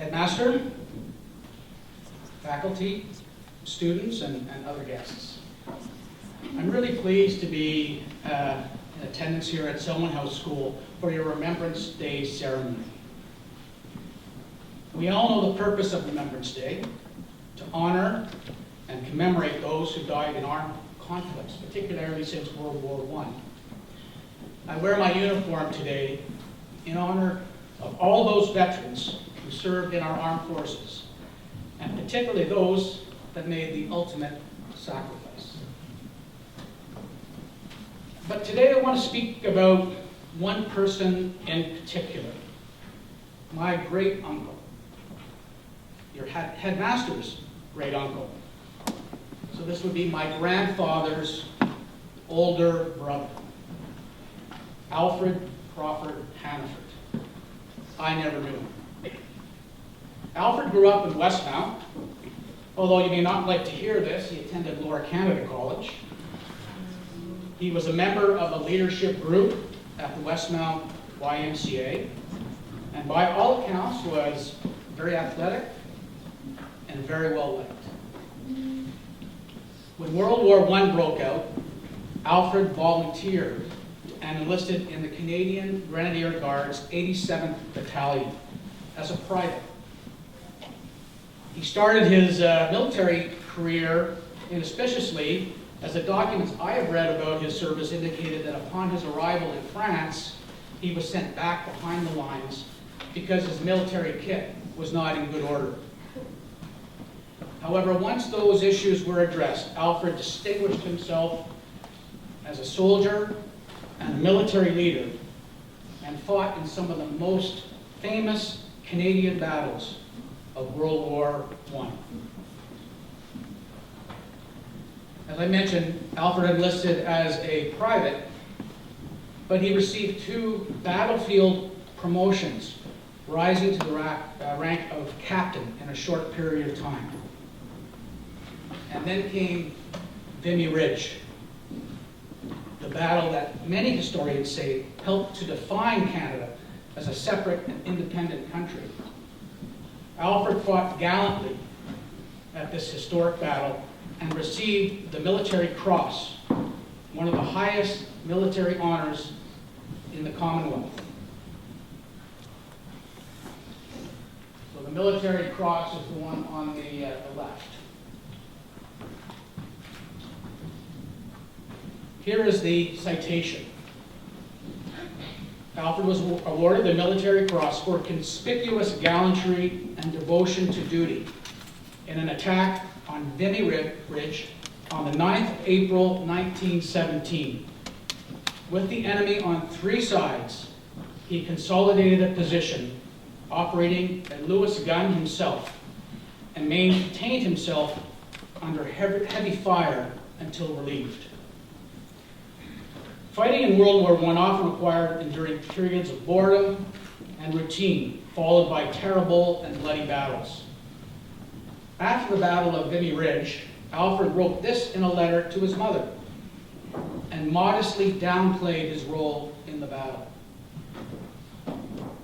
Headmaster, faculty, students, and other guests. I'm really pleased to be in attendance here at Selwyn House School for your Remembrance Day ceremony. We all know the purpose of Remembrance Day, to honor and commemorate those who died in armed conflicts, particularly since World War I. I wear my uniform today in honor of all those veterans who served in our armed forces, and particularly those that made the ultimate sacrifice. But today I want to speak about one person in particular, my great uncle, your headmaster's great uncle. So this would be my grandfather's older brother, Alfred Crawford Hannaford. I never knew him. Alfred grew up in Westmount. Although you may not like to hear this, he attended Lower Canada College. He was a member of a leadership group at the Westmount YMCA, and by all accounts was very athletic and very well liked. When World War I broke out, Alfred volunteered and enlisted in the Canadian Grenadier Guards 87th Battalion as a private. He started his military career inauspiciously, as the documents I have read about his service indicated that upon his arrival in France, he was sent back behind the lines because his military kit was not in good order. However, once those issues were addressed, Alfred distinguished himself as a soldier and a military leader, and fought in some of the most famous Canadian battles of World War I. As I mentioned, Alfred enlisted as a private, but he received 2 battlefield promotions, rising to the rank of captain in a short period of time. And then came Vimy Ridge, the battle that many historians say helped to define Canada as a separate and independent country. Alfred fought gallantly at this historic battle and received the Military Cross, one of the highest military honors in the Commonwealth. So the Military Cross is the one on the left. Here is the citation. Alfred was awarded the Military Cross for conspicuous gallantry and devotion to duty in an attack on Vimy Ridge on the 9th of April, 1917. With the enemy on 3 sides, he consolidated a position, operating a Lewis gun himself, and maintained himself under heavy fire until relieved. Fighting in World War I often required enduring periods of boredom and routine, followed by terrible and bloody battles. After the Battle of Vimy Ridge, Alfred wrote this in a letter to his mother, and modestly downplayed his role in the battle.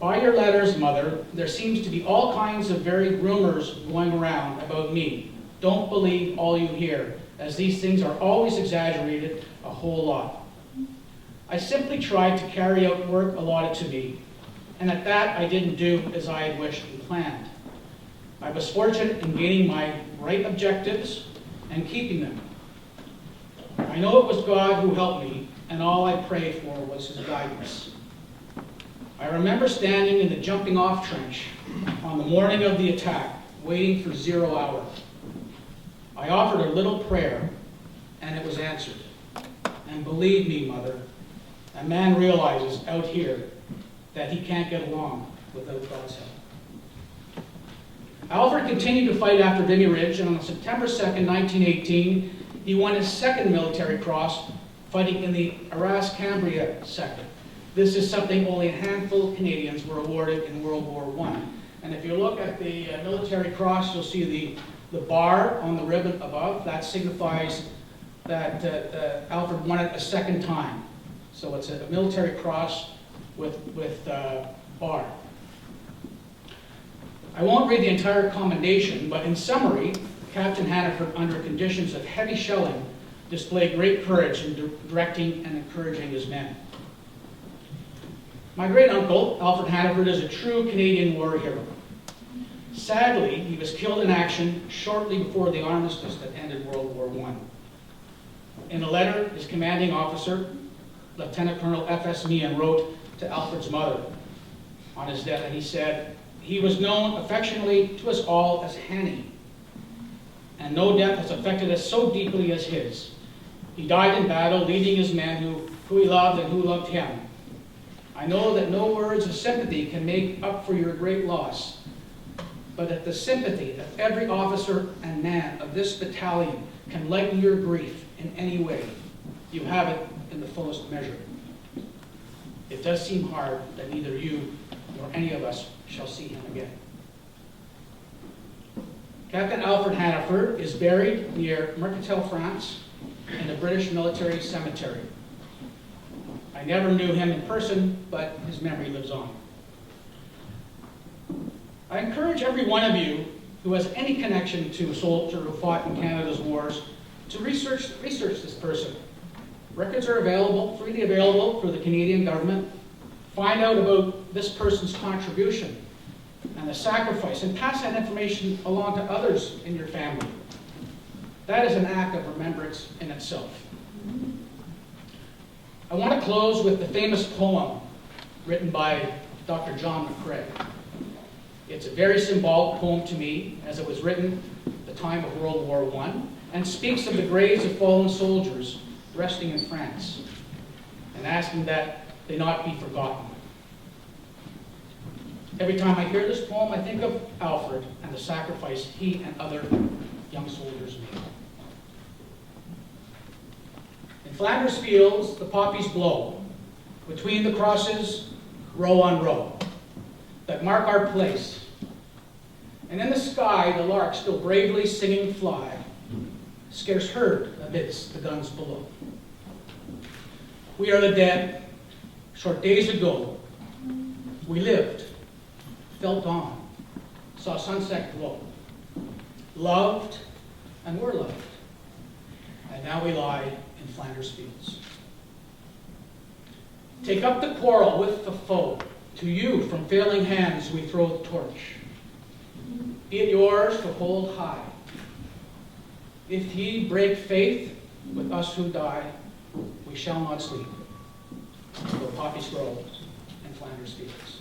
By your letters, Mother, there seems to be all kinds of varied rumors going around about me. Don't believe all you hear, as these things are always exaggerated a whole lot. I simply tried to carry out work allotted to me, and at that I didn't do as I had wished and planned. I was fortunate in gaining my right objectives and keeping them. I know it was God who helped me, and all I prayed for was his guidance. I remember standing in the jumping off trench on the morning of the attack, waiting for 0 hour. I offered a little prayer, and it was answered. And believe me, Mother, a man realizes out here that he can't get along without God's help. Alfred continued to fight after Vimy Ridge, and on September 2nd, 1918, he won his 2nd Military Cross, fighting in the Arras-Cambrai sector. This is something only a handful of Canadians were awarded in World War I. And if you look at the Military Cross, you'll see the bar on the ribbon above. That signifies that Alfred won it a 2nd time. So it's a Military Cross with bar. I won't read the entire commendation, but in summary, Captain Hannaford, under conditions of heavy shelling, displayed great courage in directing and encouraging his men. My great-uncle, Alfred Hannaford, is a true Canadian war hero. Sadly, he was killed in action shortly before the armistice that ended World War I. In a letter, his commanding officer, Lieutenant Colonel F.S. Meehan, wrote to Alfred's mother on his death, and he said, "He was known affectionately to us all as Hanny, and no death has affected us so deeply as his. He died in battle, leading his men who he loved and who loved him. I know that no words of sympathy can make up for your great loss, but that the sympathy of every officer and man of this battalion can lighten your grief in any way. You have it in the fullest measure. It does seem hard that neither you nor any of us shall see him again." Captain Alfred Hannaford is buried near Mercantile, France, in the British Military Cemetery. I never knew him in person, but his memory lives on. I encourage every one of you who has any connection to a soldier who fought in Canada's wars to research this person. Records are freely available for the Canadian government. Find out about this person's contribution and the sacrifice, and pass that information along to others in your family. That is an act of remembrance in itself. I want to close with the famous poem written by Dr. John McCrae. It's a very symbolic poem to me, as it was written at the time of World War I, and speaks of the graves of fallen soldiers resting in France, and asking that they not be forgotten. Every time I hear this poem, I think of Alfred and the sacrifice he and other young soldiers made. In Flanders fields, the poppies blow, between the crosses, row on row, that mark our place. And in the sky, the lark, still bravely singing fly, scarce heard amidst the guns below. We are the dead. Short days ago, we lived, felt on, saw sunset glow, loved and were loved, and now we lie in Flanders fields. Take up the quarrel with the foe. To you from failing hands we throw the torch. Be it yours to hold high. If ye break faith with us who die, we shall not sleep, though poppies grow in Flanders fields.